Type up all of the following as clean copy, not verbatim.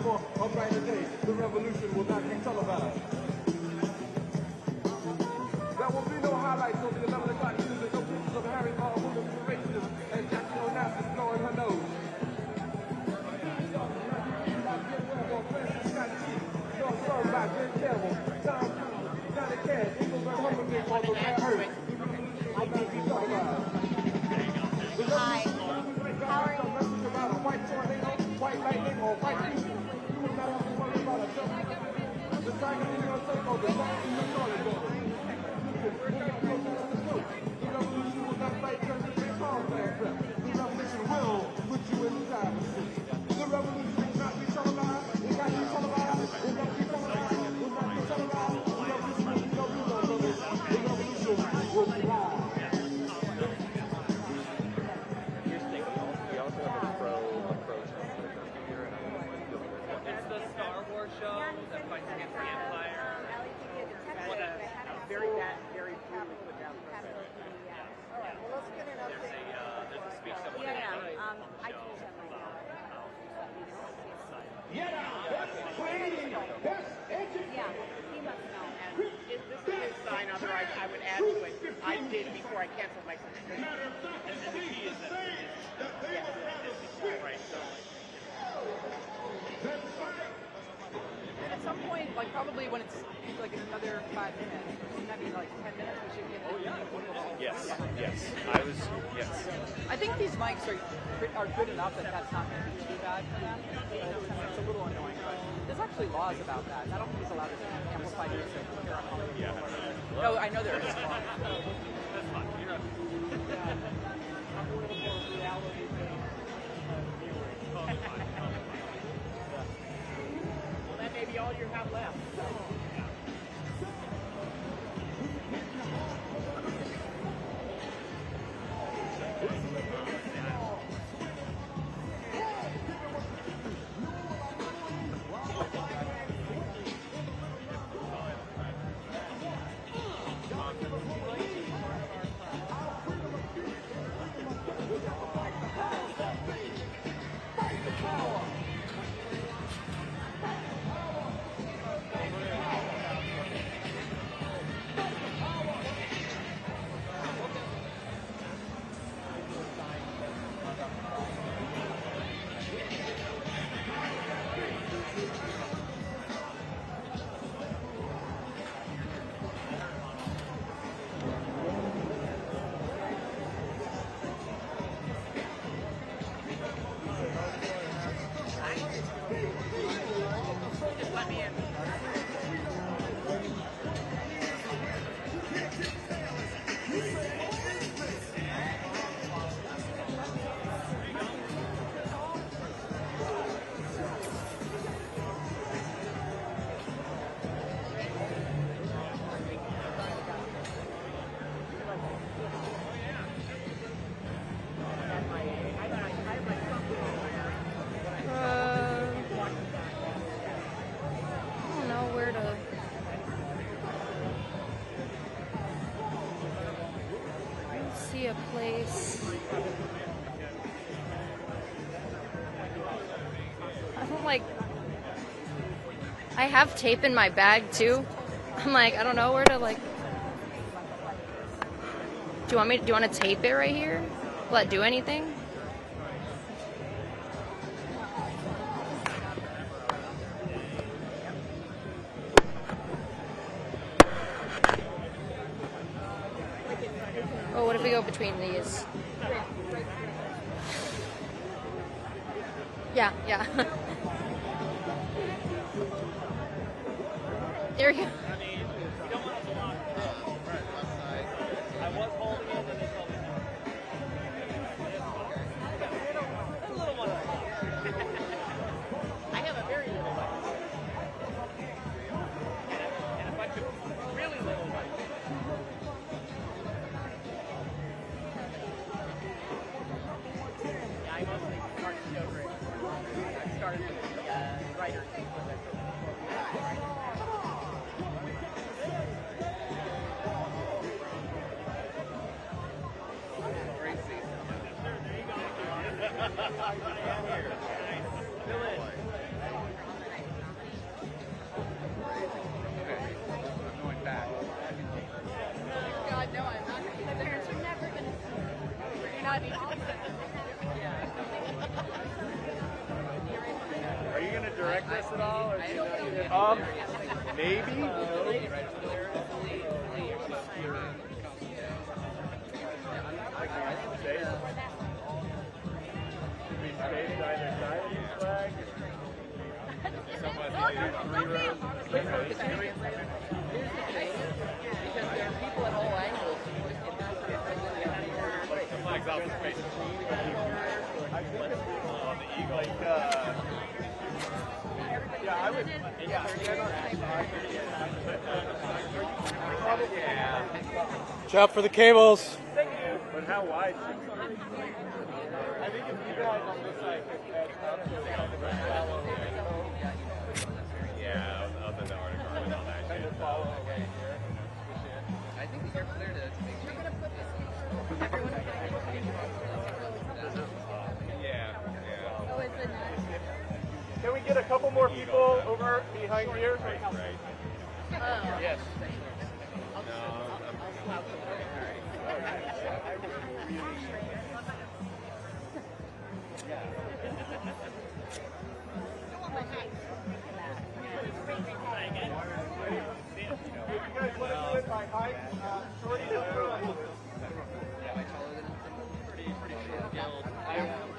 for a brighter day. The revolution will not be televised. There will be no highlights on the 11 o'clock news and no pictures of Harry Paul Williams the racist and Jackie Onassis blowing her nose. No served by Jimmy Kimmel, Tom Cruise, Johnny Cash, Eagles and Hummingbirds on the red earth. The revolution will not be televised. Hi. How are you? About a white tornado, white lightning, or white people. You will not have to worry about a jump. The tiger in your circle, the tiger in your toilet bowl. The revolution will not fight churches and cars like that. The revolution will put you in the driver's seat. The revolution will not be televised. It got to be televised. It got to be televised. It got to be televised. The revolution will be no brothers. The revolution will be live. I would add to it. I did before I canceled my subscription. And the key is that right. And at some point, like probably when it's like in another 5 minutes, maybe like 10 minutes, we should get. Yes. I think these mics are good enough that that's not going to be too bad for them. It's a little annoying, but there's actually laws about that. I don't think it's allowed to amplify music here on Hollywood. Yeah. No, I know there is. That's fine. Well, that may be all you have left. A place. I don't like. I have tape in my bag too. I'm like, I don't know where to like. Do you want to tape it right here? Will that do anything? Oh, what if we go between these? Yeah. There you go. Are you going to direct this at all? Or maybe. Because there are people at all angles. The flag's off the space. On the eagle. Yeah, I would. Yeah. Watch for the cables. But how wide should we be? I think if you guys on this side Yeah, other than article and all that shit. I think that you're clear to make sure. Yeah. Can we get a couple more people over behind here? Right. Yes.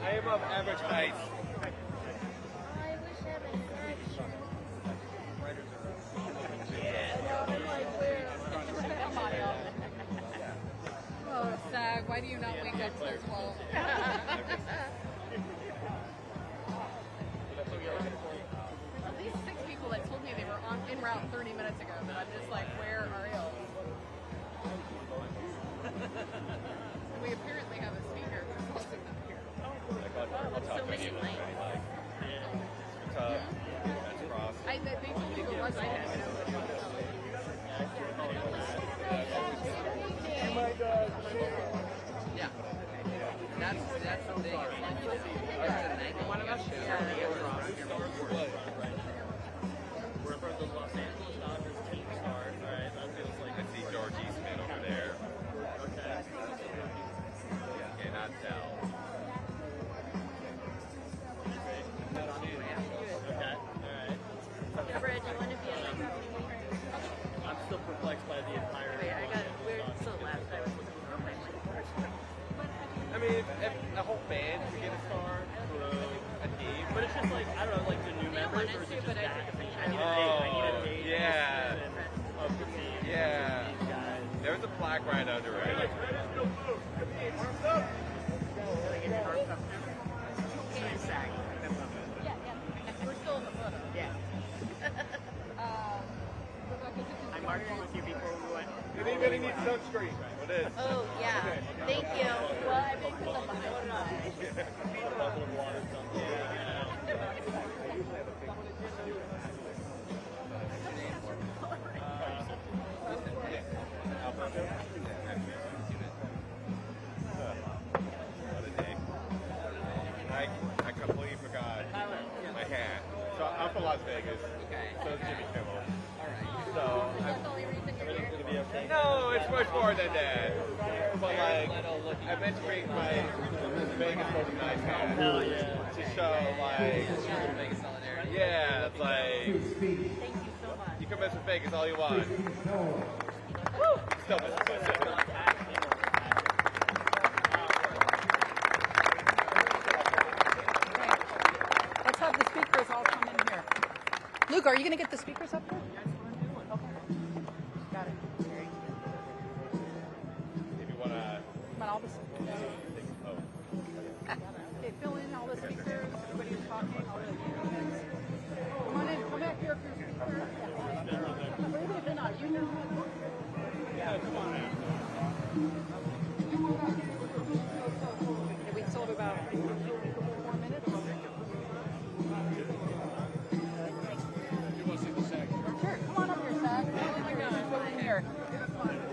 I am of average height. Oh, SAG, why do you not wake up so slow? At least 6 people that told me they were en route 30 minutes ago, but I'm just like, where are you? And we apparently have a speaker who's closing them here. So many lanes. They told me who it was. I didn't even know who it was. Yeah. That's the thing. One of us. We're from the Los Angeles Dodgers team stars. All right, that feels like I see George Eastman over there. Okay. Cannot tell. Okay. All right. Deborah, do you want to be in the I'm still perplexed by the entire. Wait, I got it. We're still last time. I mean, if the whole band could get a star through a team, but it's just like I don't know, like the new members or just that. I need a date. Yeah. Of the team. Yeah. There's a plaque right under it. We're still in the photo. Yeah. I marched with you before we went. Anybody need sunscreen? What is? Oh, yeah. Thank you. Well, I think it's a behind. What a day. I completely forgot my hat. So I'm from Las Vegas. So is Jimmy Kimmel. So That's the only reason you're here. no, it's much more than that. But like, I meant to bring my Vegas organized hat to show like, yeah, it's like, you can mess with Vegas all you want. Still mess with myself. Let's have the speakers all come in here. Luke, are you going to get the speakers up here? Okay. Got it. If you want to. Come on, all the Okay, fill in all the speakers. Everybody who's talking. All the come on in. Come back here for your speakers. Where have they been on? You know. Yeah, come on in. Okay, we still have about 4 minutes. Sure, come on up here, SAG. Oh my God, go in here.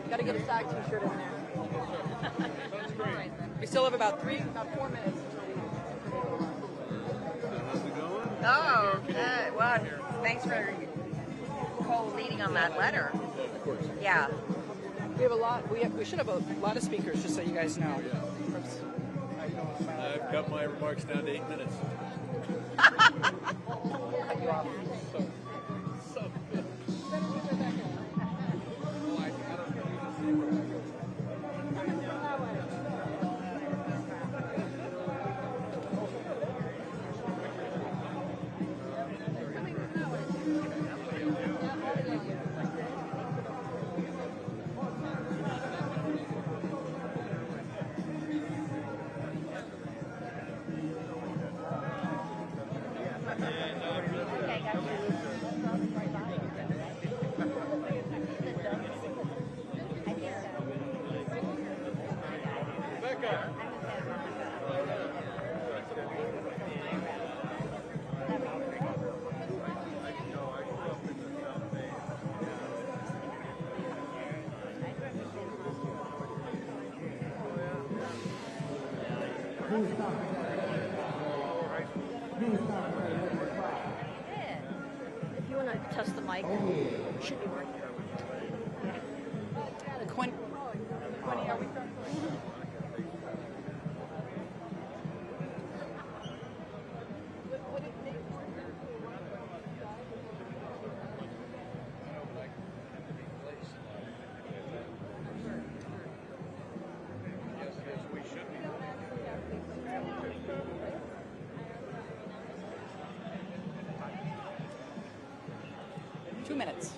Got to get a SAG t-shirt in there. We still have about 4 minutes. Oh, good. Well, thanks for co-leading on that letter. Of course. Yeah. We have a lot. We should have a lot of speakers, just so you guys know. I've cut my remarks down to 8 minutes. If you want to test the mic, it should be working. Quinn, are we starting? 2 minutes.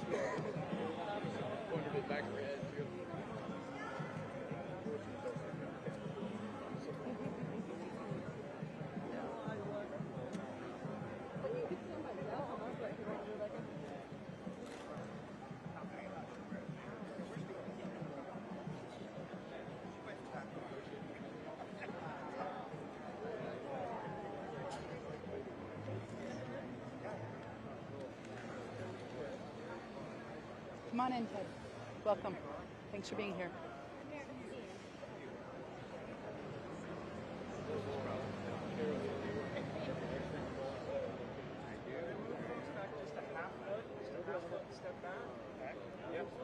Come on in, Ted. Welcome. Thanks for being here.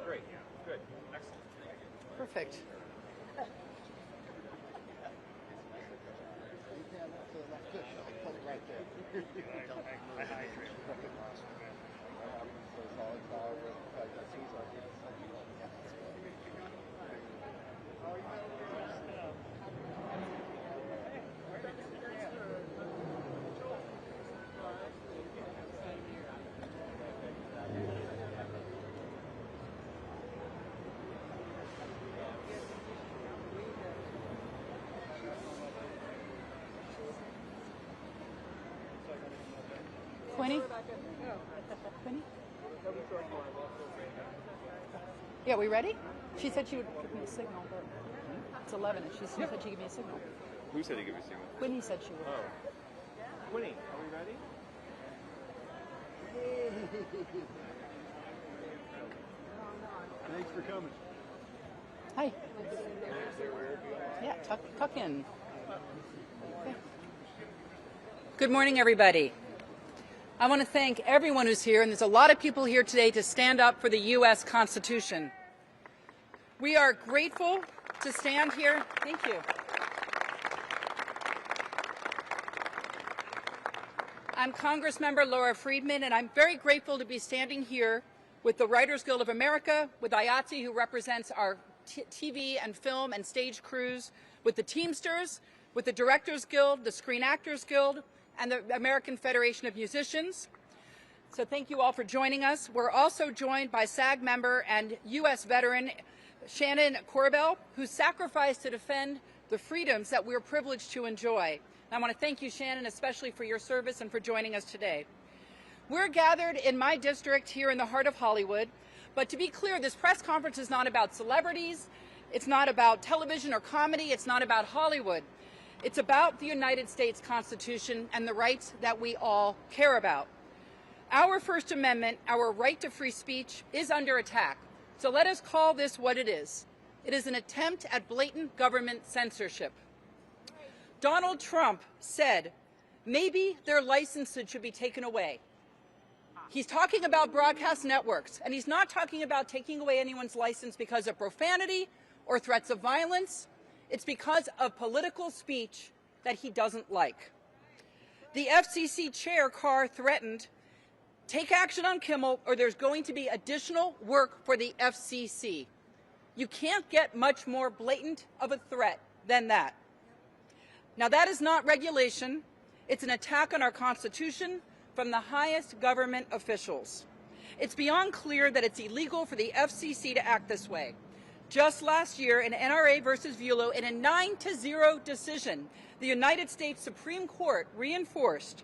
Great. Good. Excellent. Perfect. Quinny? Quinny? Yeah, we ready? She said she would give me a signal, but it's 11 and she said she'd give me a signal. Who said he gave me a signal? Quinny said she would. Oh. Quinny, are we ready? Thanks for coming. Hi. Yeah, tuck in. Okay. Good morning, everybody. I want to thank everyone who's here, and there's a lot of people here today to stand up for the U.S. Constitution. We are grateful to stand here. Thank you. I'm Congressmember Laura Friedman, and I'm very grateful to be standing here with the Writers Guild of America, with IATSE, who represents our TV and film and stage crews, with the Teamsters, with the Directors Guild, the Screen Actors Guild, and the American Federation of Musicians. So thank you all for joining us. We're also joined by SAG member and U.S. veteran Shannon Corbell, who sacrificed to defend the freedoms that we're privileged to enjoy. And I want to thank you, Shannon, especially for your service and for joining us today. We're gathered in my district here in the heart of Hollywood, but to be clear, this press conference is not about celebrities, it's not about television or comedy, it's not about Hollywood. It's about the United States Constitution and the rights that we all care about. Our First Amendment, our right to free speech, is under attack. So let us call this what it is. It is an attempt at blatant government censorship. Donald Trump said, maybe their licenses should be taken away. He's talking about broadcast networks, and he's not talking about taking away anyone's license because of profanity or threats of violence. It's because of political speech that he doesn't like. The FCC Chair Carr threatened, take action on Kimmel or there's going to be additional work for the FCC. You can't get much more blatant of a threat than that. Now that is not regulation. It's an attack on our Constitution from the highest government officials. It's beyond clear that it's illegal for the FCC to act this way. Just last year in NRA versus Vulo, in a 9-0 decision, the United States Supreme Court reinforced,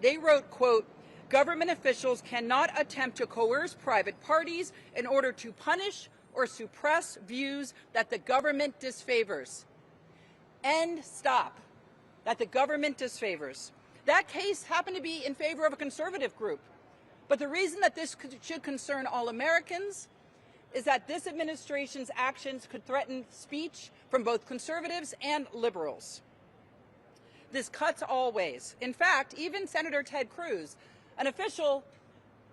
they wrote, quote, government officials cannot attempt to coerce private parties in order to punish or suppress views that the government disfavors. End stop. That the government disfavors. That case happened to be in favor of a conservative group. But the reason that this should concern all Americans is that this administration's actions could threaten speech from both conservatives and liberals. This cuts all ways. In fact, even Senator Ted Cruz, an official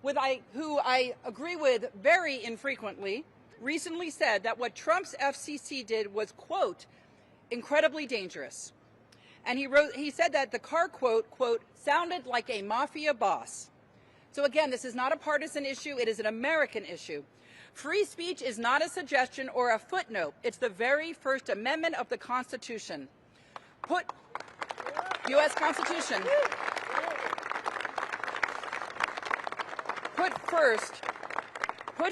who I agree with very infrequently, recently said that what Trump's FCC did was, quote, incredibly dangerous. And he said that the Carr quote, sounded like a mafia boss. So again, this is not a partisan issue, it is an American issue. Free speech is not a suggestion or a footnote. It's the very First Amendment of the Constitution. U.S. Constitution. Put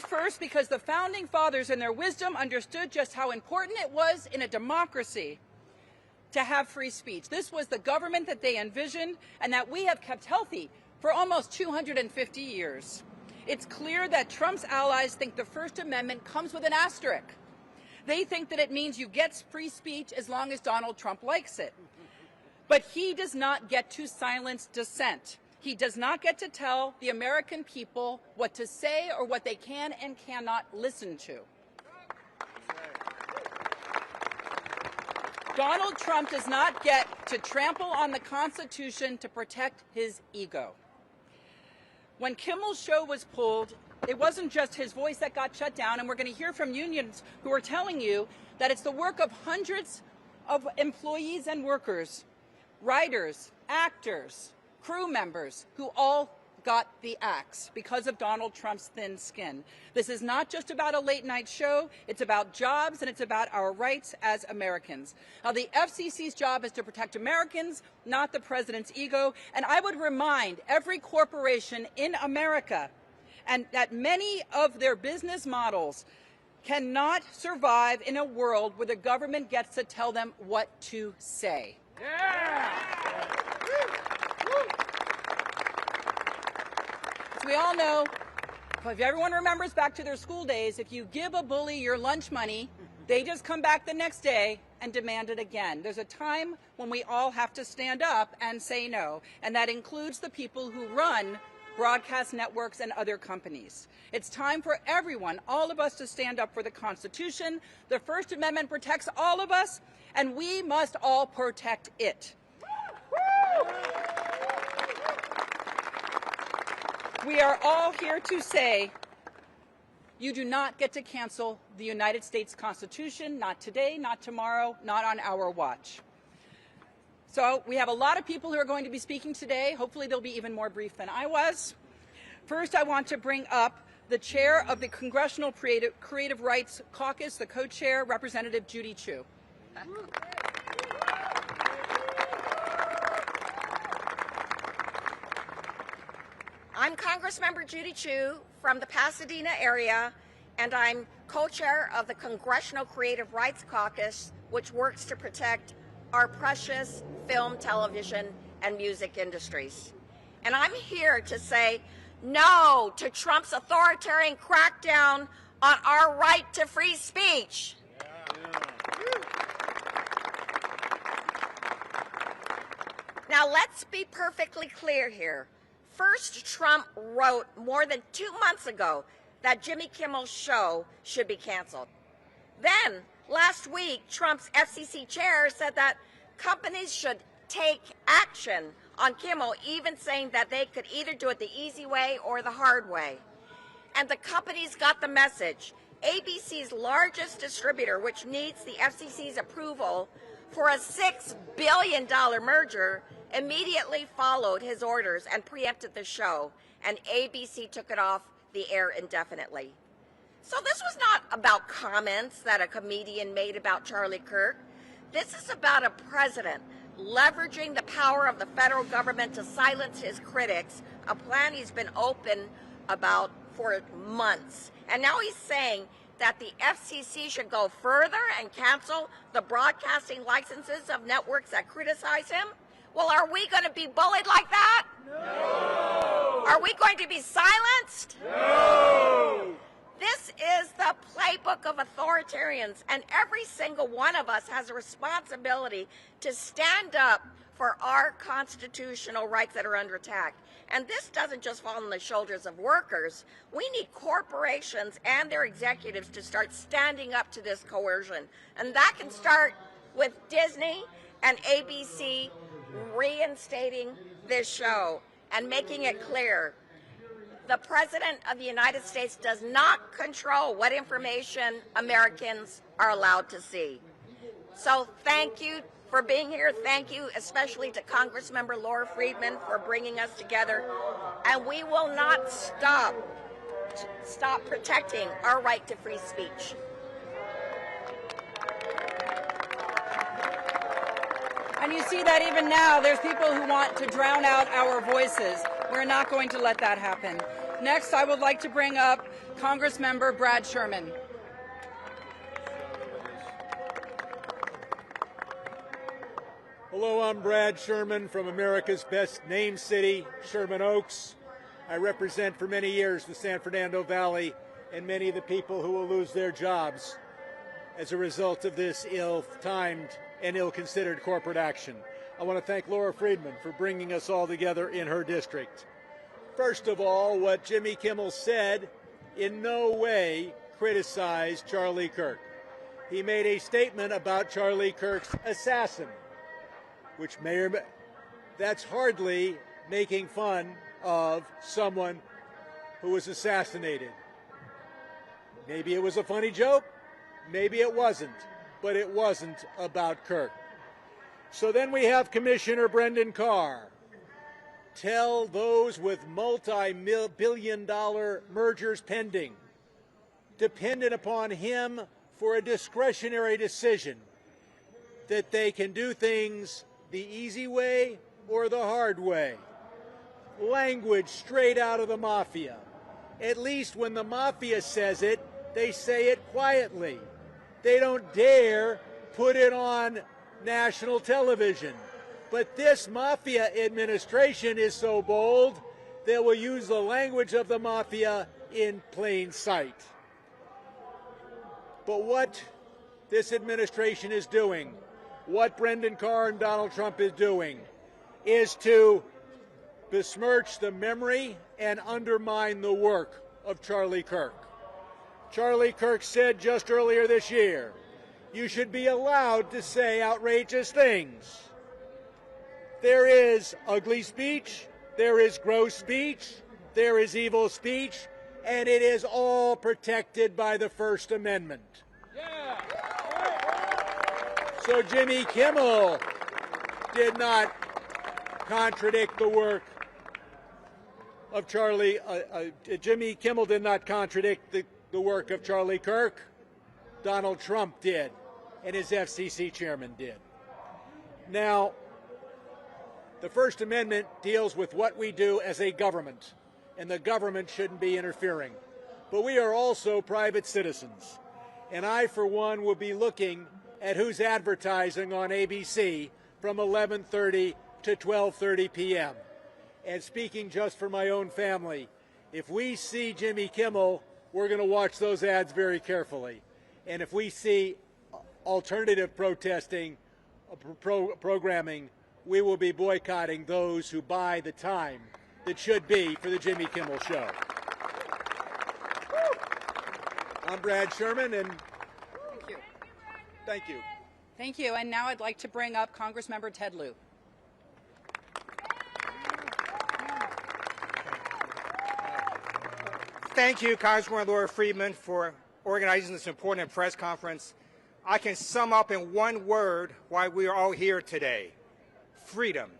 first because the Founding Fathers in their wisdom understood just how important it was in a democracy to have free speech. This was the government that they envisioned and that we have kept healthy for almost 250 years. It's clear that Trump's allies think the First Amendment comes with an asterisk. They think that it means you get free speech as long as Donald Trump likes it. But he does not get to silence dissent. He does not get to tell the American people what to say or what they can and cannot listen to. Donald Trump does not get to trample on the Constitution to protect his ego. When Kimmel's show was pulled, it wasn't just his voice that got shut down, and we're going to hear from unions who are telling you that it's the work of hundreds of employees and workers, writers, actors, crew members, who all got the axe because of Donald Trump's thin skin. This is not just about a late-night show. It's about jobs, and it's about our rights as Americans. Now, the FCC's job is to protect Americans, not the president's ego. And I would remind every corporation in America and that many of their business models cannot survive in a world where the government gets to tell them what to say. Yeah. As we all know, if everyone remembers back to their school days, if you give a bully your lunch money, they just come back the next day and demand it again. There's a time when we all have to stand up and say no, and that includes the people who run broadcast networks and other companies. It's time for everyone, all of us, to stand up for the Constitution. The First Amendment protects all of us, and we must all protect it. We are all here to say, you do not get to cancel the United States Constitution, not today, not tomorrow, not on our watch. So we have a lot of people who are going to be speaking today. Hopefully they'll be even more brief than I was. First, I want to bring up the chair of the Congressional Creative Rights Caucus, the co-chair, Representative Judy Chu. I'm Congressmember Judy Chu from the Pasadena area, and I'm co-chair of the Congressional Creative Rights Caucus, which works to protect our precious film, television, and music industries. And I'm here to say no to Trump's authoritarian crackdown on our right to free speech. Now, let's be perfectly clear here. First, Trump wrote more than 2 months ago that Jimmy Kimmel's show should be canceled. Then, last week, Trump's FCC chair said that companies should take action on Kimmel, even saying that they could either do it the easy way or the hard way. And the companies got the message. ABC's largest distributor, which needs the FCC's approval for a $6 billion merger immediately followed his orders and preempted the show, and ABC took it off the air indefinitely. So this was not about comments that a comedian made about Charlie Kirk. This is about a president leveraging the power of the federal government to silence his critics, a plan he's been open about for months. And now he's saying that the FCC should go further and cancel the broadcasting licenses of networks that criticize him. Well, are we going to be bullied like that? No! Are we going to be silenced? No! This is the playbook of authoritarians, and every single one of us has a responsibility to stand up for our constitutional rights that are under attack. And this doesn't just fall on the shoulders of workers. We need corporations and their executives to start standing up to this coercion. And that can start with Disney and ABC reinstating this show and making it clear the President of the United States does not control what information Americans are allowed to see. So thank you for being here. Thank you especially to Congressmember Laura Friedman for bringing us together. And we will not stop protecting our right to free speech. And you see that even now, there's people who want to drown out our voices. We're not going to let that happen. Next, I would like to bring up Congressmember Brad Sherman. Hello, I'm Brad Sherman from America's best named city, Sherman Oaks. I represent for many years the San Fernando Valley and many of the people who will lose their jobs as a result of this ill-timed and ill-considered corporate action. I want to thank Laura Friedman for bringing us all together in her district. First of all, what Jimmy Kimmel said in no way criticized Charlie Kirk. He made a statement about Charlie Kirk's assassin, which that's hardly making fun of someone who was assassinated. Maybe it was a funny joke, maybe it wasn't, but it wasn't about Kirk. So then we have Commissioner Brendan Carr tell those with multi-billion-dollar mergers pending, dependent upon him for a discretionary decision, that they can do things the easy way or the hard way. Language straight out of the mafia. At least when the mafia says it, they say it quietly. They don't dare put it on national television. But this mafia administration is so bold, they will use the language of the mafia in plain sight. But what this administration is doing, what Brendan Carr and Donald Trump is doing, is to besmirch the memory and undermine the work of Charlie Kirk. Charlie Kirk said just earlier this year, you should be allowed to say outrageous things. There is ugly speech, there is gross speech, there is evil speech, and it is all protected by the First Amendment. Yeah. So Jimmy Kimmel did not contradict the work of Jimmy Kimmel did not contradict the work of Charlie Kirk. Donald Trump did, and his FCC chairman did. Now, the First Amendment deals with what we do as a government, and the government shouldn't be interfering. But we are also private citizens, and I, for one, will be looking at who's advertising on ABC from 11:30 to 12:30 p.m. And speaking just for my own family, if we see Jimmy Kimmel, we're going to watch those ads very carefully. And if we see alternative protesting, programming, we will be boycotting those who buy the time that should be for the Jimmy Kimmel Show. I'm Brad Sherman, and Thank you. thank you. Thank you. And now I'd like to bring up Congressmember Ted Lieu. Thank you, Congresswoman Laura Friedman, for organizing this important press conference. I can sum up in one word why we are all here today: freedom.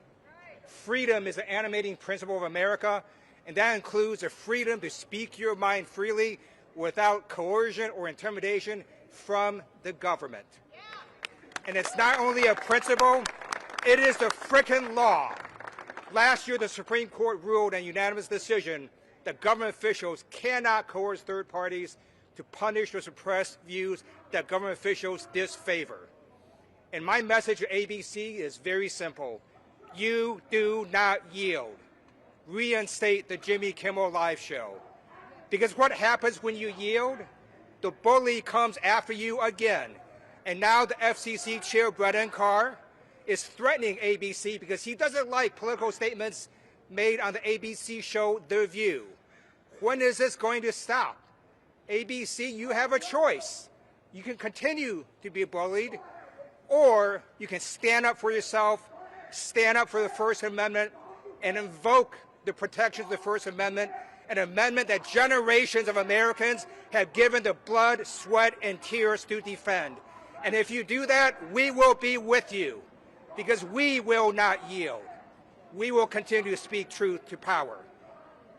Freedom is an animating principle of America, and that includes the freedom to speak your mind freely without coercion or intimidation from the government. And it's not only a principle, it is the frickin' law. Last year, the Supreme Court ruled in a unanimous decision that government officials cannot coerce third parties to punish or suppress views that government officials disfavor. And my message to ABC is very simple. You do not yield. Reinstate the Jimmy Kimmel Live show. Because what happens when you yield? The bully comes after you again. And now the FCC Chair Brendan Carr is threatening ABC because he doesn't like political statements made on the ABC show The View. When is this going to stop? ABC, you have a choice. You can continue to be bullied, or you can stand up for yourself, stand up for the First Amendment, and invoke the protections of the First Amendment, an amendment that generations of Americans have given the blood, sweat, and tears to defend. And if you do that, we will be with you, because we will not yield. We will continue to speak truth to power.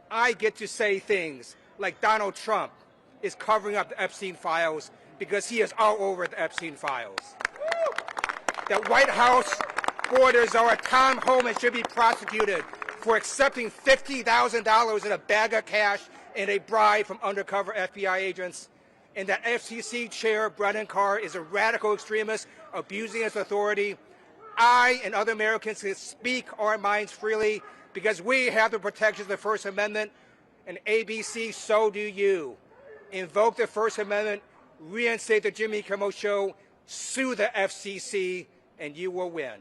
I get to say things like Donald Trump is covering up the Epstein files because he is all over the Epstein files. That White House boarders are Tom Homan should be prosecuted for accepting $50,000 in a bag of cash and a bribe from undercover FBI agents, and that FCC Chair Brendan Carr is a radical extremist abusing his authority. I and other Americans can speak our minds freely because we have the protections of the First Amendment, and ABC, so do you. Invoke the First Amendment, reinstate the Jimmy Kimmel Show, sue the FCC, and you will win.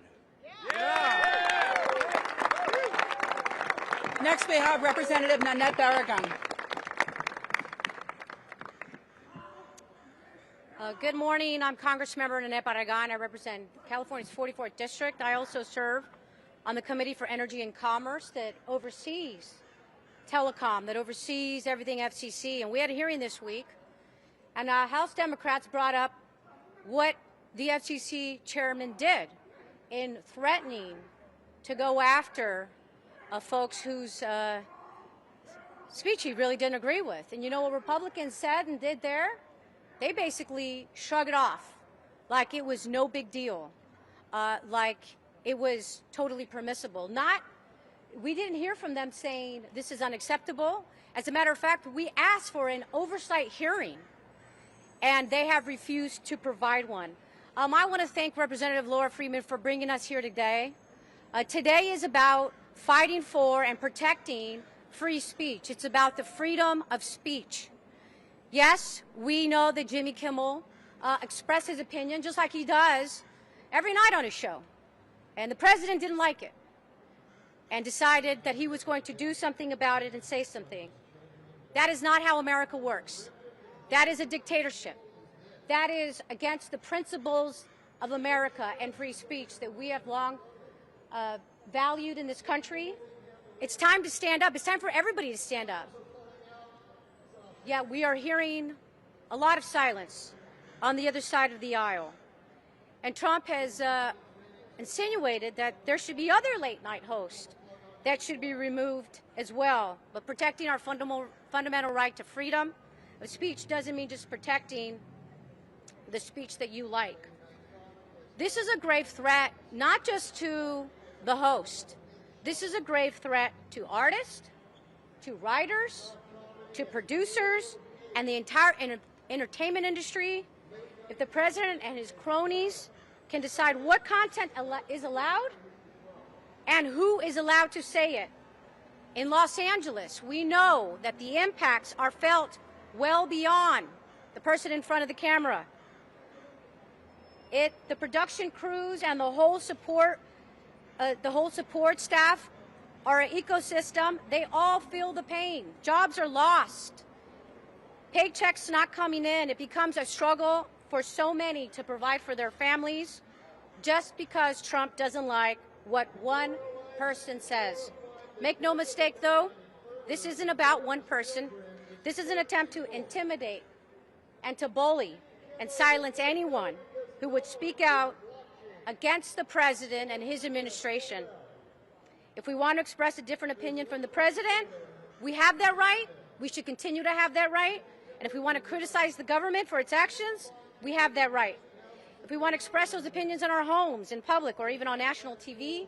Next, we have Representative Nanette Barragan. Good morning. I'm Congressmember Nanette Barragan. I represent California's 44th District. I also serve on the Committee for Energy and Commerce that oversees telecom, that oversees everything FCC. And we had a hearing this week, and House Democrats brought up what the FCC chairman did in threatening to go after folks whose speech he really didn't agree with. And you know what Republicans said and did there? They basically shrugged it off like it was no big deal, like it was totally permissible. We didn't hear from them saying this is unacceptable. As a matter of fact, we asked for an oversight hearing, and they have refused to provide one. I want to thank Representative Laura Friedman for bringing us here today. Today is about fighting for and protecting free speech. It's about the freedom of speech. Yes, we know that Jimmy Kimmel expressed his opinion just like he does every night on his show. And the president didn't like it and decided that he was going to do something about it and say something. That is not how America works. That is a dictatorship. That is against the principles of America and free speech that we have long valued in this country. It's time to stand up. It's time for everybody to stand up. Yeah, we are hearing a lot of silence on the other side of the aisle. And Trump has insinuated that there should be other late-night hosts that should be removed as well. But protecting our fundamental right to freedom of speech doesn't mean just protecting the speech that you like. This is a grave threat, not just to the host. This is a grave threat to artists, to writers, to producers, and the entire entertainment industry. If the president and his cronies can decide what content is allowed and who is allowed to say it. In Los Angeles, we know that the impacts are felt well beyond the person in front of the camera. The production crews and the whole support staff are an ecosystem. They all feel the pain. Jobs are lost. Paychecks not coming in. It becomes a struggle for so many to provide for their families just because Trump doesn't like what one person says. Make no mistake, though, this isn't about one person. This is an attempt to intimidate and to bully and silence anyone who would speak out against the president and his administration. If we want to express a different opinion from the president, we have that right. We should continue to have that right. And if we want to criticize the government for its actions, we have that right. If we want to express those opinions in our homes, in public, or even on national TV,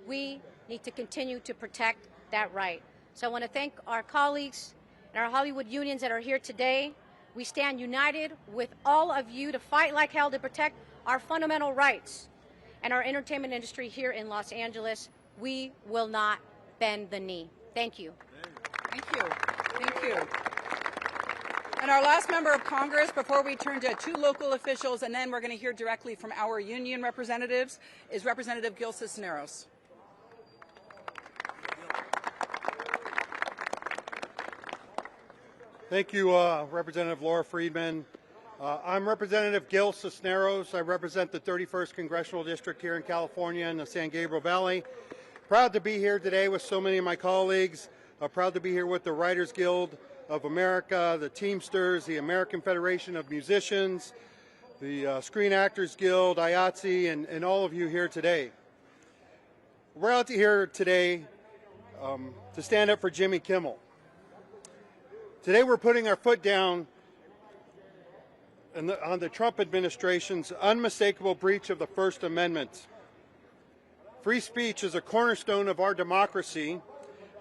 we need to continue to protect that right. So I want to thank our colleagues and our Hollywood unions that are here today. We stand united with all of you to fight like hell to protect our fundamental rights and our entertainment industry here in Los Angeles. We will not bend the knee. Thank you. Thank you. Thank you. And our last member of Congress, before we turn to two local officials, and then we're going to hear directly from our union representatives, is Representative Gil Cisneros. Thank you, Representative Laura Friedman. I'm Representative Gil Cisneros. I represent the 31st Congressional District here in California in the San Gabriel Valley. Proud to be here today with so many of my colleagues. Proud to be here with the Writers Guild of America, the Teamsters, the American Federation of Musicians, the Screen Actors Guild, IATSE, and all of you here today. We're out here today to stand up for Jimmy Kimmel. Today we're putting our foot down on the Trump administration's unmistakable breach of the First Amendment. Free speech is a cornerstone of our democracy,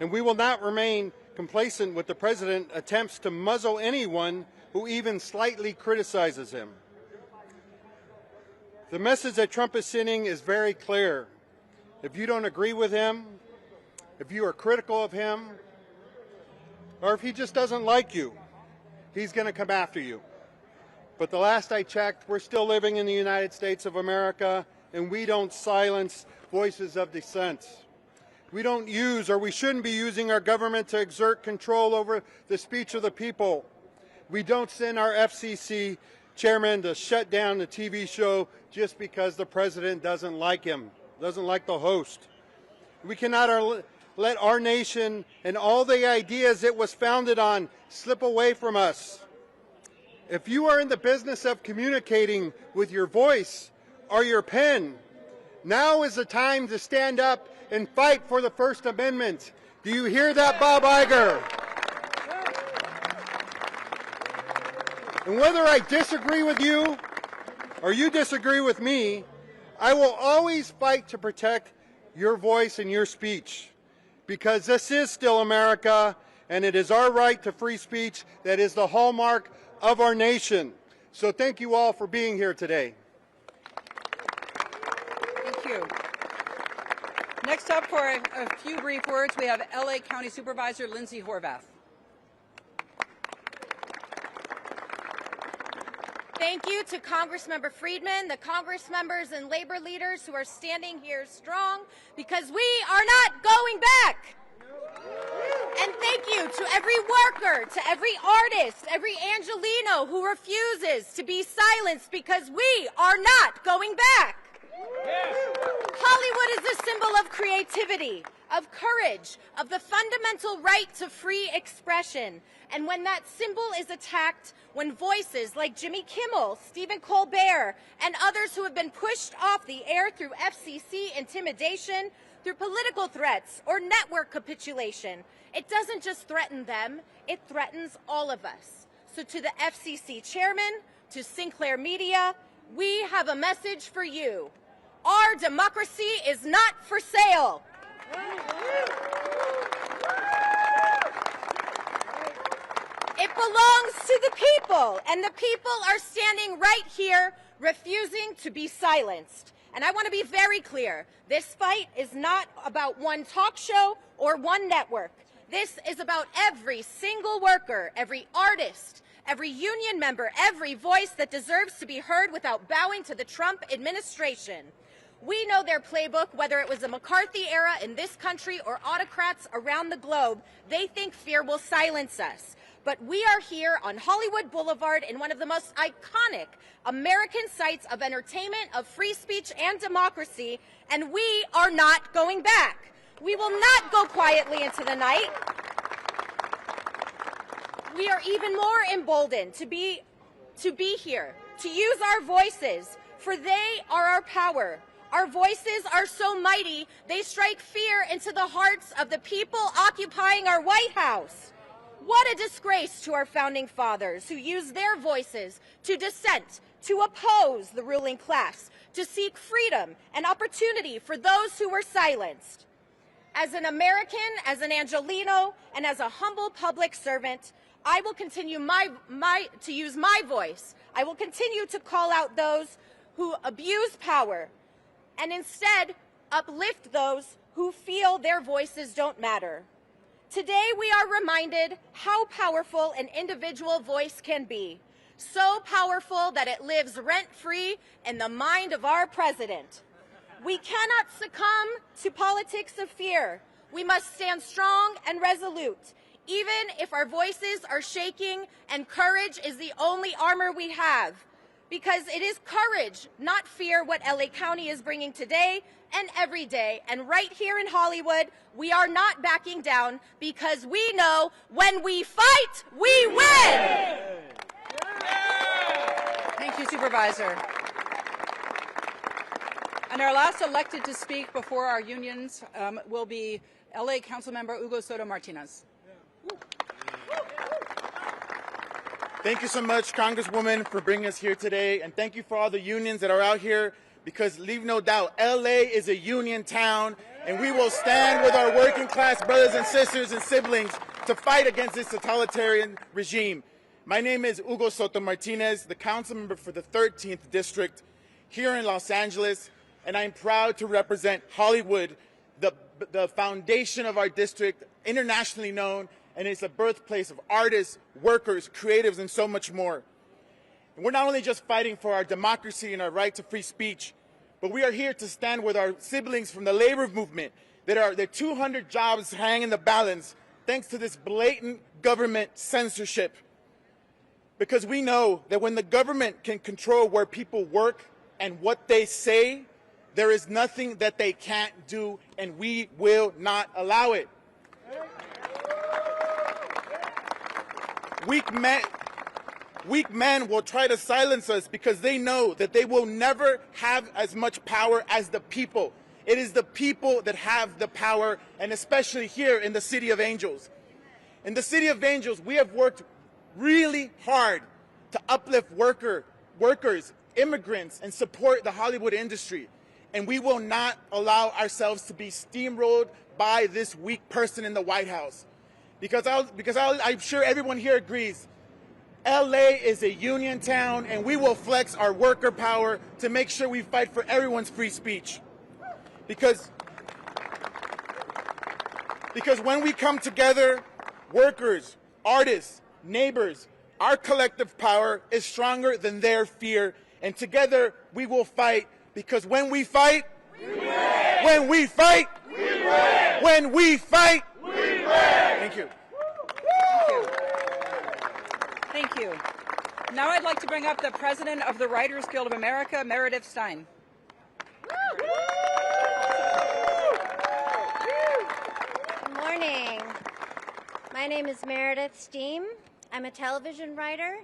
and we will not remain complacent with the president attempts to muzzle anyone who even slightly criticizes him. The message that Trump is sending is very clear. If you don't agree with him, if you are critical of him, or if he just doesn't like you, he's going to come after you. But the last I checked, we're still living in the United States of America, and we don't silence voices of dissent. We don't use, or we shouldn't be using, our government to exert control over the speech of the people. We don't send our FCC chairman to shut down the TV show just because the president doesn't like him, doesn't like the host. We cannot let our nation and all the ideas it was founded on slip away from us. If you are in the business of communicating with your voice or your pen, now is the time to stand up and fight for the First Amendment. Do you hear that, Bob Iger? And whether I disagree with you or you disagree with me, I will always fight to protect your voice and your speech, because this is still America, and it is our right to free speech that is the hallmark of our nation. So thank you all for being here today. Thank you. Next up for a few brief words, we have LA County Supervisor Lindsay Horvath. Thank you to Congressmember Friedman, the Congress members and labor leaders who are standing here strong, because we are not going back. And thank you to every worker, to every artist, every Angelino who refuses to be silenced, because we are not going back. Hollywood is a symbol of creativity, of courage, of the fundamental right to free expression. And when that symbol is attacked, when voices like Jimmy Kimmel, Stephen Colbert, and others who have been pushed off the air through FCC intimidation, through political threats or network capitulation, it doesn't just threaten them, it threatens all of us. So to the FCC chairman, to Sinclair Media, we have a message for you. Our democracy is not for sale. It belongs to the people, and the people are standing right here refusing to be silenced. And I want to be very clear. This fight is not about one talk show or one network. This is about every single worker, every artist, every union member, every voice that deserves to be heard without bowing to the Trump administration. We know their playbook, whether it was the McCarthy era in this country or autocrats around the globe. They think fear will silence us. But we are here on Hollywood Boulevard in one of the most iconic American sites of entertainment, of free speech and democracy, and we are not going back. We will not go quietly into the night. We are even more emboldened to be here, to use our voices for they are our power. Our voices are so mighty, they strike fear into the hearts of the people occupying our White House. What a disgrace to our founding fathers who used their voices to dissent, to oppose the ruling class, to seek freedom and opportunity for those who were silenced. As an American, as an Angelino, and as a humble public servant, I will continue to use my voice. I will continue to call out those who abuse power and instead uplift those who feel their voices don't matter. Today we are reminded how powerful an individual voice can be. So powerful that it lives rent-free in the mind of our president. We cannot succumb to politics of fear. We must stand strong and resolute, even if our voices are shaking and courage is the only armor we have. Because it is courage, not fear, what LA County is bringing today and every day. And right here in Hollywood, we are not backing down because we know when we fight, we win! Thank you, Supervisor. And our last elected to speak before our unions will be LA Councilmember Hugo Soto Martinez. Thank you so much, Congresswoman, for bringing us here today, and thank you for all the unions that are out here, because leave no doubt, LA is a union town, and we will stand with our working class brothers and sisters and siblings to fight against this totalitarian regime. My name is Hugo Soto Martinez, the council member for the 13th District here in Los Angeles, and I'm proud to represent Hollywood, the foundation of our district, internationally known, and it's the birthplace of artists, workers, creatives, and so much more. And we're not only just fighting for our democracy and our right to free speech, but we are here to stand with our siblings from the labor movement that are their 200 jobs hang in the balance thanks to this blatant government censorship. Because we know that when the government can control where people work and what they say, there is nothing that they can't do, and we will not allow it. Weak men will try to silence us because they know that they will never have as much power as the people. It is the people that have the power, and especially here in the City of Angels. In the City of Angels, we have worked really hard to uplift workers, immigrants, and support the Hollywood industry. And we will not allow ourselves to be steamrolled by this weak person in the White House. Because I'm sure everyone here agrees, LA is a union town, and we will flex our worker power to make sure we fight for everyone's free speech. Because when we come together, workers, artists, neighbors, our collective power is stronger than their fear, and together we will fight, because when we fight, we win. When we fight, we win. When we fight, we win. Thank you. Thank you. Now I'd like to bring up the President of the Writers Guild of America, Meredith Stein. Good morning. My name is Meredith Stein. I'm a television writer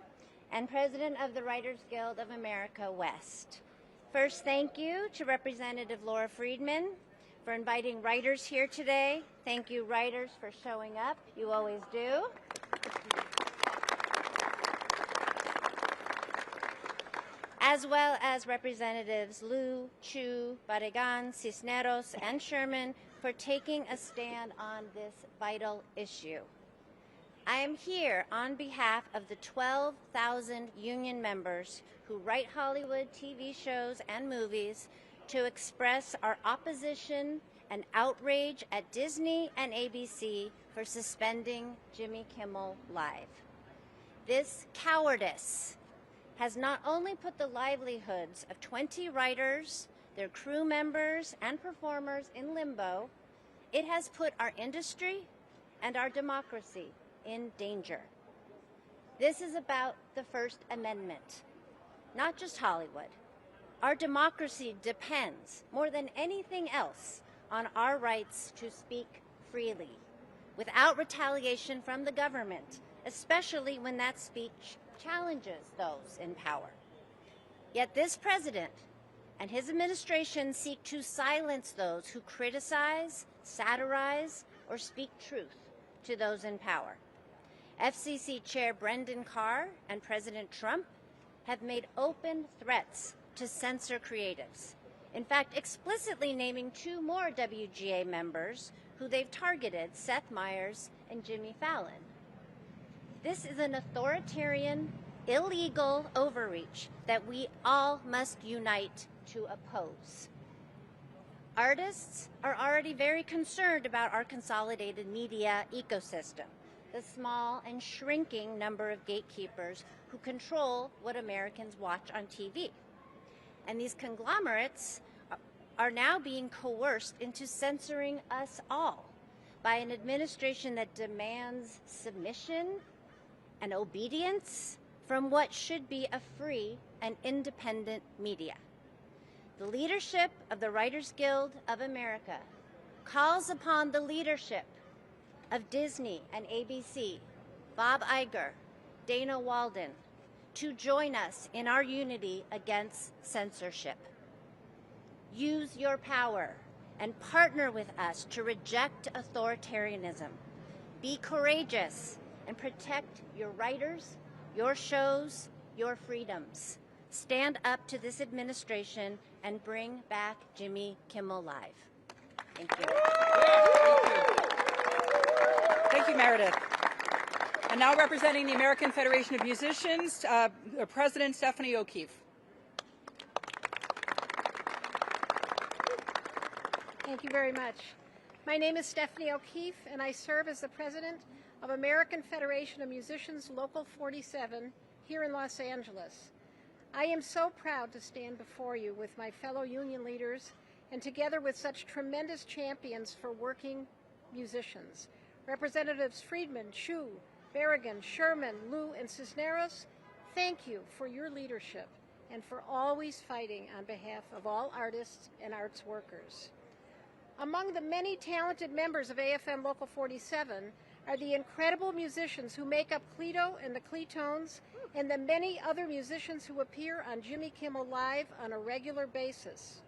and president of the Writers Guild of America West. First, thank you to Representative Laura Friedman for inviting writers here today. Thank you, writers, for showing up. You always do. As well as Representatives Liu, Chu, Barragan, Cisneros, and Sherman for taking a stand on this vital issue. I am here on behalf of the 12,000 union members who write Hollywood TV shows and movies to express our opposition and outrage at Disney and ABC for suspending Jimmy Kimmel Live. This cowardice has not only put the livelihoods of 20 writers, their crew members, and performers in limbo, it has put our industry and our democracy in danger. This is about the First Amendment, not just Hollywood. Our democracy depends, more than anything else, on our rights to speak freely, without retaliation from the government, especially when that speech challenges those in power. Yet this president and his administration seek to silence those who criticize, satirize, or speak truth to those in power. FCC Chair Brendan Carr and President Trump have made open threats to censor creatives. In fact, explicitly naming 2 more WGA members who they've targeted, Seth Meyers and Jimmy Fallon. This is an authoritarian, illegal overreach that we all must unite to oppose. Artists are already very concerned about our consolidated media ecosystem, the small and shrinking number of gatekeepers who control what Americans watch on TV. And these conglomerates are now being coerced into censoring us all by an administration that demands submission and obedience from what should be a free and independent media. The leadership of the Writers Guild of America calls upon the leadership of Disney and ABC, Bob Iger, Dana Walden, to join us in our unity against censorship. Use your power and partner with us to reject authoritarianism. Be courageous and protect your writers, your shows, your freedoms. Stand up to this administration and bring back Jimmy Kimmel Live. Thank you. Thank you, Meredith. And now representing the American Federation of Musicians, President Stephanie O'Keefe. Thank you very much. My name is Stephanie O'Keefe, and I serve as the president of American Federation of Musicians Local 47 here in Los Angeles. I am so proud to stand before you with my fellow union leaders and together with such tremendous champions for working musicians. Representatives Friedman, Chu, Berrigan, Sherman, Liu, and Cisneros, thank you for your leadership and for always fighting on behalf of all artists and arts workers. Among the many talented members of AFM Local 47 are the incredible musicians who make up Cleto and the Cletones, and the many other musicians who appear on Jimmy Kimmel Live on a regular basis.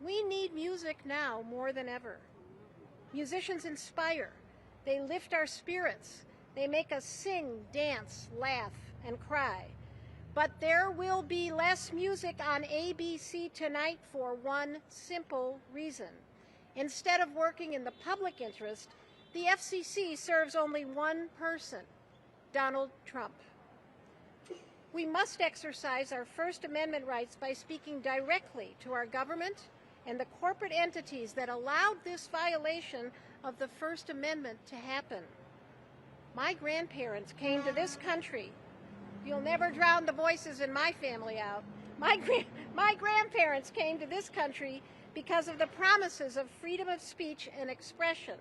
We need music now more than ever. Musicians inspire. They lift our spirits. They make us sing, dance, laugh, and cry. But there will be less music on ABC tonight for one simple reason. Instead of working in the public interest, the FCC serves only one person, Donald Trump. We must exercise our First Amendment rights by speaking directly to our government and the corporate entities that allowed this violation of the First Amendment to happen. My grandparents came to this country. You'll never drown the voices in my family out. My grandparents came to this country because of the promises of freedom of speech and expression.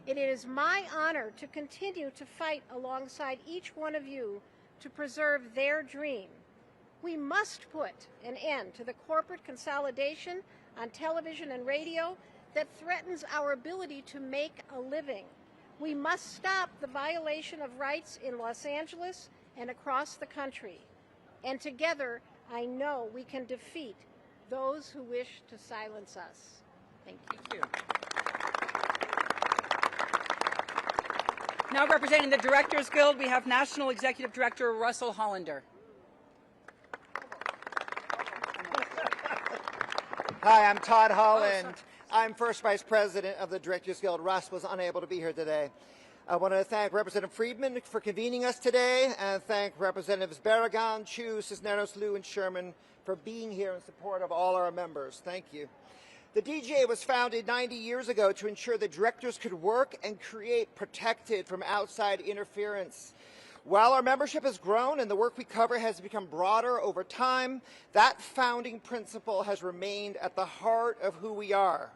It is my honor to continue to fight alongside each one of you to preserve their dream. We must put an end to the corporate consolidation on television and radio that threatens our ability to make a living. We must stop the violation of rights in Los Angeles and across the country. And together, I know we can defeat those who wish to silence us. Thank you. Thank you. Now representing the Directors Guild, we have National Executive Director Russell Hollander. Hi, I'm Todd Holland. I'm First Vice President of the Directors Guild. Russ was unable to be here today. I want to thank Representative Friedman for convening us today, and thank Representatives Berrigan, Chu, Cisneros, Liu, and Sherman for being here in support of all our members. Thank you. The DGA was founded 90 years ago to ensure that directors could work and create protected from outside interference. While our membership has grown and the work we cover has become broader over time, that founding principle has remained at the heart of who we are.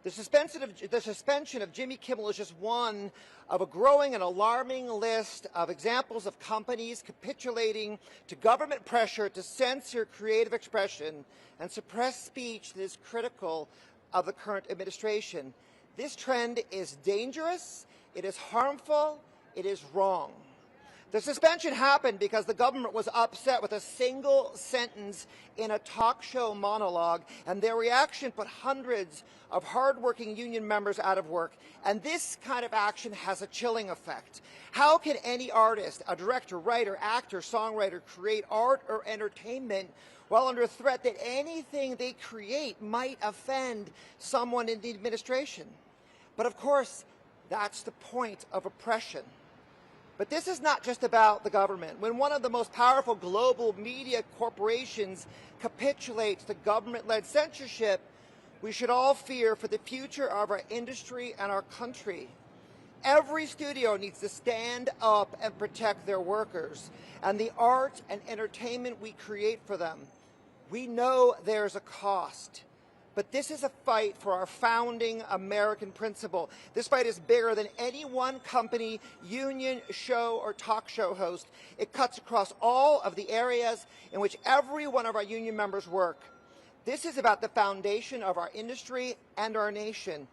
The suspension of Jimmy Kimmel is just one of a growing and alarming list of examples of companies capitulating to government pressure to censor creative expression and suppress speech that is critical of the current administration. This trend is dangerous, it is harmful, it is wrong. The suspension happened because the government was upset with a single sentence in a talk show monologue, and their reaction put hundreds of hardworking union members out of work. And this kind of action has a chilling effect. How can any artist, a director, writer, actor, songwriter create art or entertainment while under threat that anything they create might offend someone in the administration? But of course, that's the point of oppression. But this is not just about the government. When one of the most powerful global media corporations capitulates to government-led censorship, we should all fear for the future of our industry and our country. Every studio needs to stand up and protect their workers and the art and entertainment we create for them. We know there's a cost. But this is a fight for our founding American principle. This fight is bigger than any one company, union, show, or talk show host. It cuts across all of the areas in which every one of our union members work. This is about the foundation of our industry and our nation.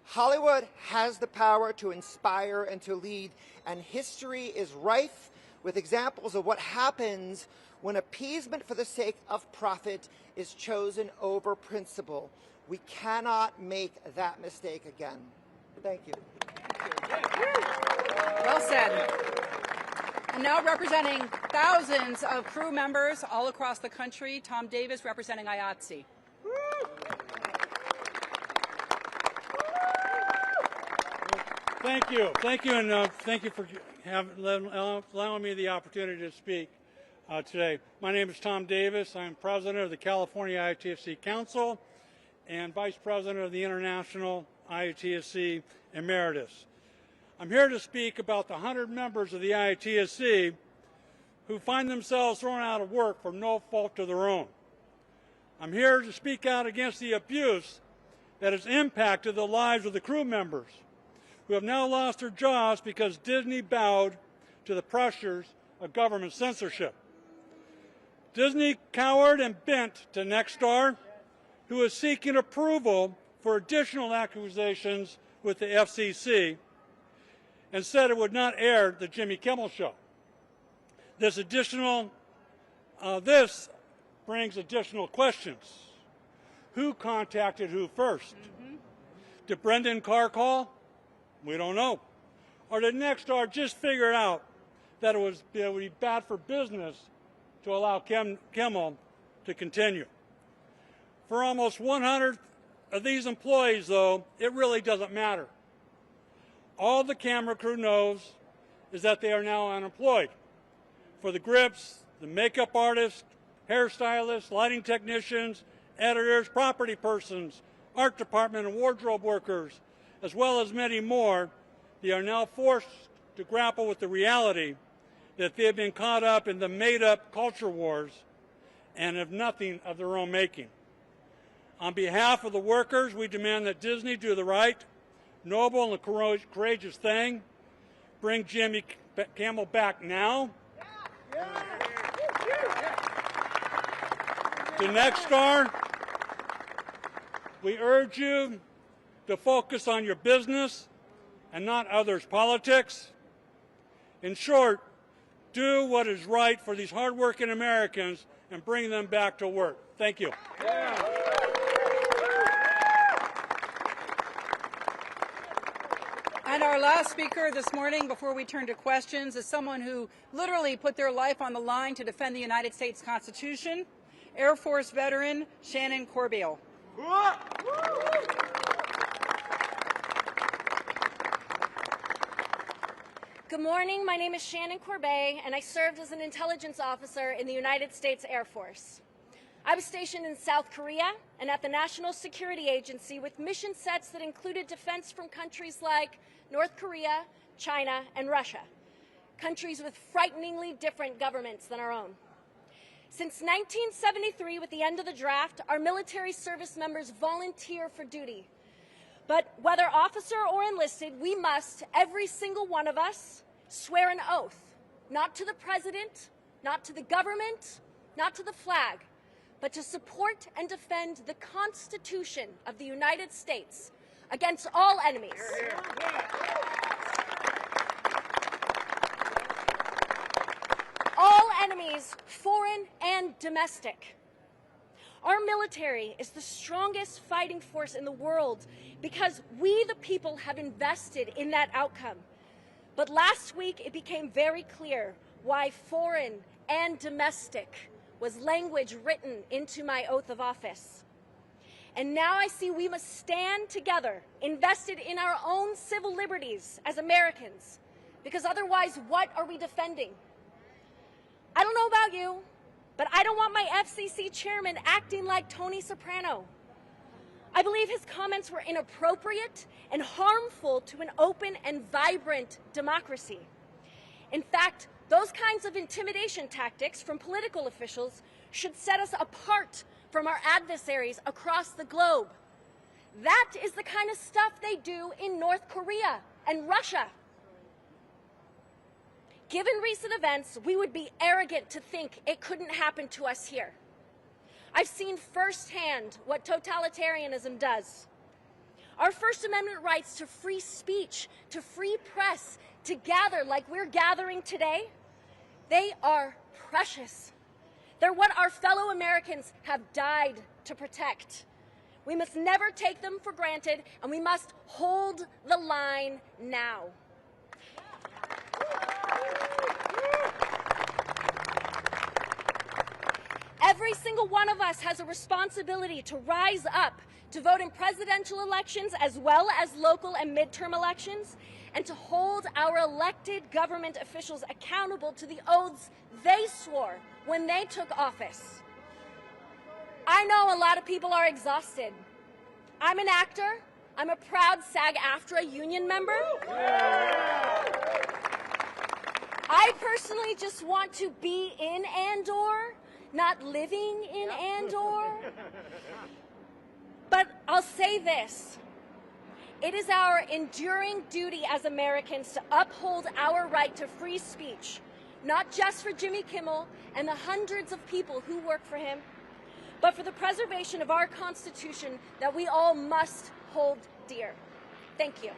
Hollywood has the power to inspire and to lead, and history is rife with examples of what happens when appeasement for the sake of profit is chosen over principle. We cannot make that mistake again. Thank you. Well said. And now representing thousands of crew members all across the country, Tom Davis representing IATSE. Thank you, and thank you for allowing me the opportunity to speak today. My name is Tom Davis. I'm president of the California IATSE Council and vice president of the International IATSE Emeritus. I'm here to speak about the 100 members of the IATSE who find themselves thrown out of work for no fault of their own. I'm here to speak out against the abuse that has impacted the lives of the crew members who have now lost their jobs because Disney bowed to the pressures of government censorship. Disney cowered and bent to Nexstar, who is seeking approval for additional acquisitions with the FCC, and said it would not air the Jimmy Kimmel show. This brings additional questions. Who contacted who first? Did Brendan Carr call? We don't know. Or did Nexstar just figure out that it would be bad for business to allow Kimmel to continue? For almost 100 of these employees, though, it really doesn't matter. All the camera crew knows is that they are now unemployed. For the grips, the makeup artists, hairstylists, lighting technicians, editors, property persons, art department and wardrobe workers, as well as many more, they are now forced to grapple with the reality that they have been caught up in the made-up culture wars and have nothing of their own making. On behalf of the workers, we demand that Disney do the right, noble, and courageous thing. Bring Jimmy Kimmel back now. To Nexstar, we urge you to focus on your business and not others' politics. In short, do what is right for these hardworking Americans and bring them back to work. Thank you. And our last speaker this morning, before we turn to questions, is someone who literally put their life on the line to defend the United States Constitution, Air Force veteran Shannon Corbeil. Good morning. My name is Shannon Corbeil, and I served as an intelligence officer in the United States Air Force. I was stationed in South Korea and at the National Security Agency with mission sets that included defense from countries like North Korea, China, and Russia, countries with frighteningly different governments than our own. Since 1973, with the end of the draft, our military service members volunteer for duty. But whether officer or enlisted, we must, every single one of us, swear an oath, not to the president, not to the government, not to the flag, but to support and defend the Constitution of the United States against all enemies. as foreign and domestic. Our military is the strongest fighting force in the world because we, the people, have invested in that outcome. But last week, it became very clear why foreign and domestic was language written into my oath of office. And now I see we must stand together, invested in our own civil liberties as Americans, because otherwise, what are we defending? I don't know about you, but I don't want my FCC chairman acting like Tony Soprano. I believe his comments were inappropriate and harmful to an open and vibrant democracy. In fact, those kinds of intimidation tactics from political officials should set us apart from our adversaries across the globe. That is the kind of stuff they do in North Korea and Russia. Given recent events, we would be arrogant to think it couldn't happen to us here. I've seen firsthand what totalitarianism does. Our First Amendment rights to free speech, to free press, to gather like we're gathering today, they are precious. They're what our fellow Americans have died to protect. We must never take them for granted, and we must hold the line now. Every single one of us has a responsibility to rise up, to vote in presidential elections as well as local and midterm elections, and to hold our elected government officials accountable to the oaths they swore when they took office. I know a lot of people are exhausted. I'm an actor. I'm a proud SAG-AFTRA union member. I personally just want to be in Andor, not living in Andor. But I'll say this. It is our enduring duty as Americans to uphold our right to free speech, not just for Jimmy Kimmel and the hundreds of people who work for him, but for the preservation of our Constitution that we all must hold dear. Thank you.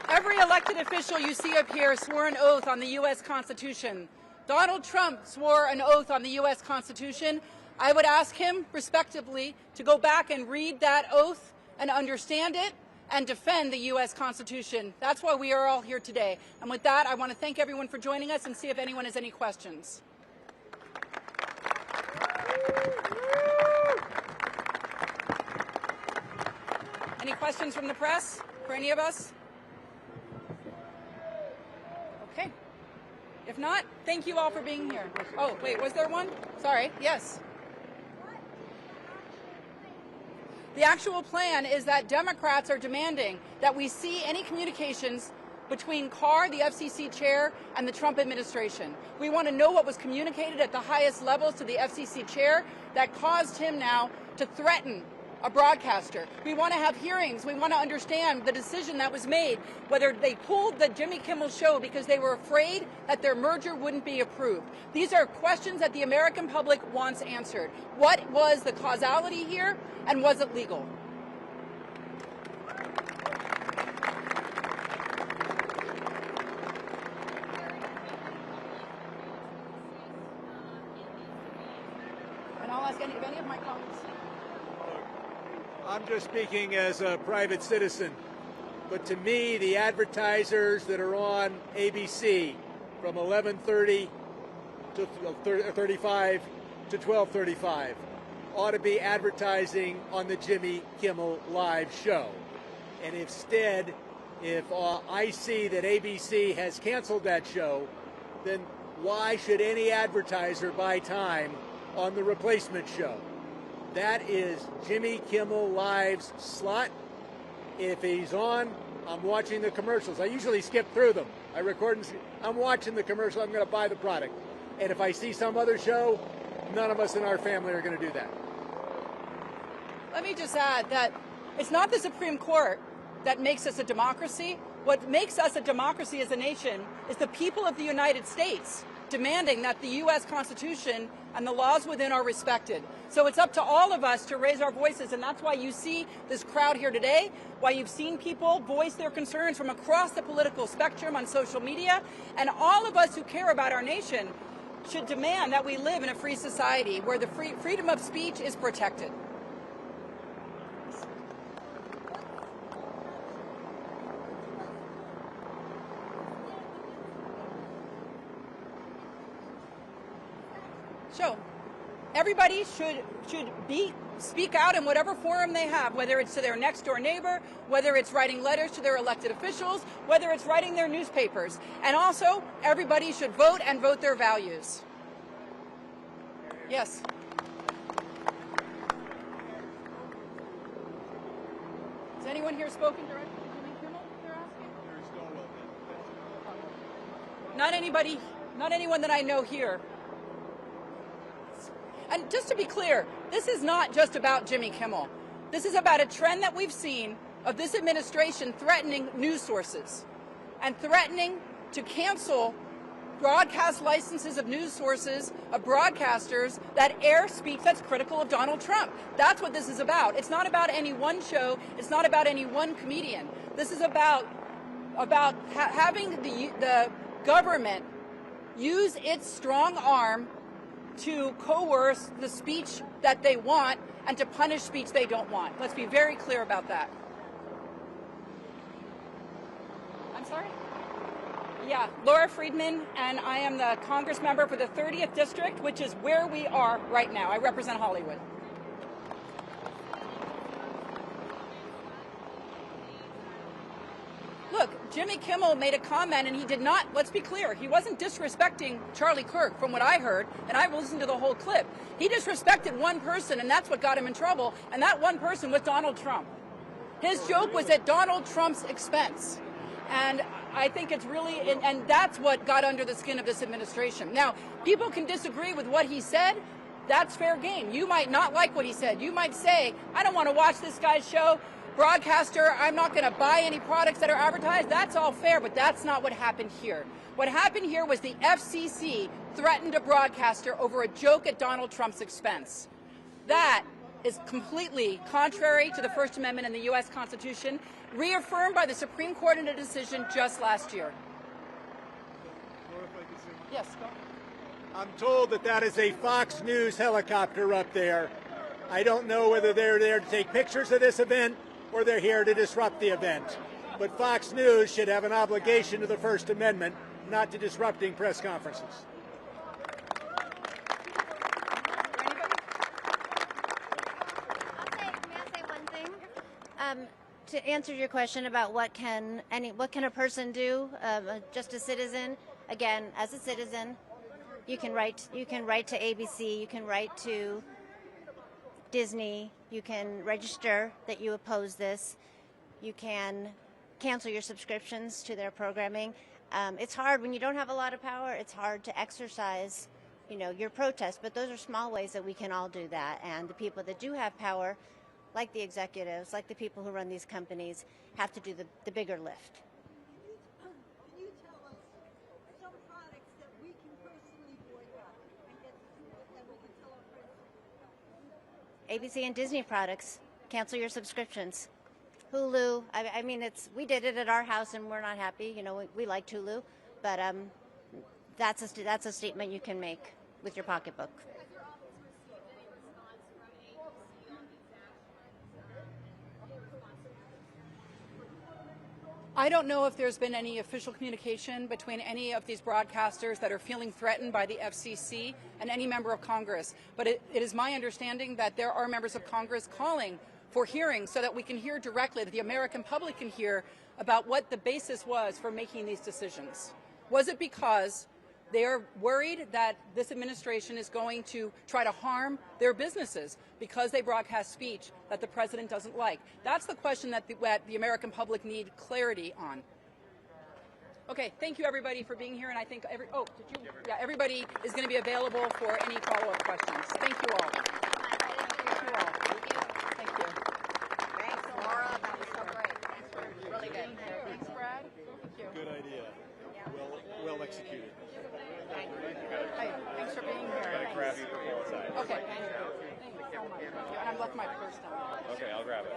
Every elected official you see up here swore an oath on the U.S. Constitution. Donald Trump swore an oath on the U.S. Constitution. I would ask him, respectfully, to go back and read that oath and understand it and defend the U.S. Constitution. That's why we are all here today. And with that, I want to thank everyone for joining us and see if anyone has any questions. Any questions from the press for any of us? Okay. If not, thank you all for being here. Oh, wait, was there one? Sorry, yes. The actual plan is that Democrats are demanding that we see any communications between Carr, the FCC chair, and the Trump administration. We want to know what was communicated at the highest levels to the FCC chair that caused him now to threaten a broadcaster. We want to have hearings. We want to understand the decision that was made, whether they pulled the Jimmy Kimmel show because they were afraid that their merger wouldn't be approved. These are questions that the American public wants answered. What was the causality here, and was it legal? And I'll ask any of my colleagues. I'm just speaking as a private citizen, but to me, the advertisers that are on ABC from 11:30 to 35 to 12:35 ought to be advertising on the Jimmy Kimmel Live show. And instead, if I see that ABC has canceled that show, then why should any advertiser buy time on the replacement show? That is Jimmy Kimmel Live's slot. If he's on, I'm watching the commercials. I usually skip through them. I record and I'm watching the commercial. I'm going to buy the product. And if I see some other show, none of us in our family are going to do that. Let me just add that it's not the Supreme Court that makes us a democracy. What makes us a democracy as a nation is the people of the United States demanding that the U.S. Constitution and the laws within are respected. So it's up to all of us to raise our voices, and that's why you see this crowd here today, why you've seen people voice their concerns from across the political spectrum on social media, and all of us who care about our nation should demand that we live in a free society where the freedom of speech is protected. So, everybody should speak out in whatever forum they have, whether it's to their next door neighbor, whether it's writing letters to their elected officials, whether it's writing their newspapers. And also, everybody should vote and vote their values. Yes. Has anyone here spoken directly to Jimmy Kimmel, they're asking? Not anyone that I know here. And just to be clear, this is not just about Jimmy Kimmel. This is about a trend that we've seen of this administration threatening news sources and threatening to cancel broadcast licenses of news sources, of broadcasters that air speech that's critical of Donald Trump. That's what this is about. It's not about any one show. It's not about any one comedian. This is about having the government use its strong arm to coerce the speech that they want and to punish speech they don't want. Let's be very clear about that. I'm sorry? Yeah, Laura Friedman, and I am the Congress member for the 30th District, which is where we are right now. I represent Hollywood. Look, Jimmy Kimmel made a comment, and he did not, let's be clear, he wasn't disrespecting Charlie Kirk from what I heard, and I listened to the whole clip. He disrespected one person, and that's what got him in trouble, and that one person was Donald Trump. His joke was at Donald Trump's expense. And I think it's really, and that's what got under the skin of this administration. Now, people can disagree with what he said. That's fair game. You might not like what he said. You might say, I don't want to watch this guy's show. Broadcaster, I'm not going to buy any products that are advertised. That's all fair, but that's not what happened here. What happened here was the FCC threatened a broadcaster over a joke at Donald Trump's expense. That is completely contrary to the First Amendment and the U.S. Constitution, reaffirmed by the Supreme Court in a decision just last year. Yes, go. I'm told that is a Fox News helicopter up there. I don't know whether they're there to take pictures of this event or they're here to disrupt the event. But Fox News should have an obligation to the First Amendment, not to disrupting press conferences. To answer your question about what can a person do, just a citizen, again, as a citizen, you can write to ABC, you can write to Disney, you can register that you oppose this, you can cancel your subscriptions to their programming. It's hard when you don't have a lot of power. It's hard to exercise, your protest, but those are small ways that we can all do that. And the people that do have power, like the executives, like the people who run these companies, have to do the bigger lift. Can you tell us some products that we can personally boycott and get that we can tell our friends? ABC and Disney products, cancel your subscriptions. Hulu, I mean, we did it at our house and we're not happy. We like Hulu, but that's a statement you can make with your pocketbook. I don't know if there's been any official communication between any of these broadcasters that are feeling threatened by the FCC and any member of Congress, but it is my understanding that there are members of Congress calling for hearings so that we can hear directly, that the American public can hear about what the basis was for making these decisions. Was it because they are worried that this administration is going to try to harm their businesses because they broadcast speech that the president doesn't like? That's the question that the American public need clarity on. Okay, thank you everybody for being here, and I think everybody is going to be available for any follow-up questions. Thank you all. Thank you all. Thank you. Thanks, Laura. That was so great. I'll execute it. Hey, thanks for being here. I gotta grab you from both sides. Okay, thank you. Thank you so much. And I've left my purse down there. Okay, I'll grab it.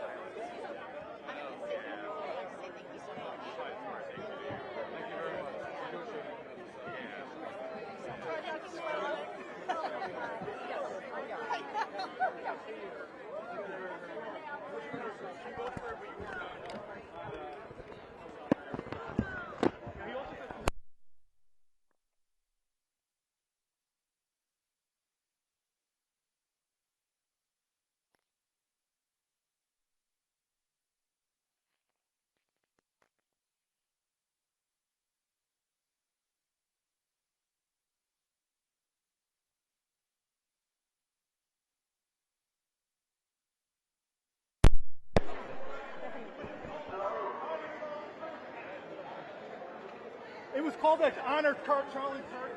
It was called the Honor Charlie Kirk.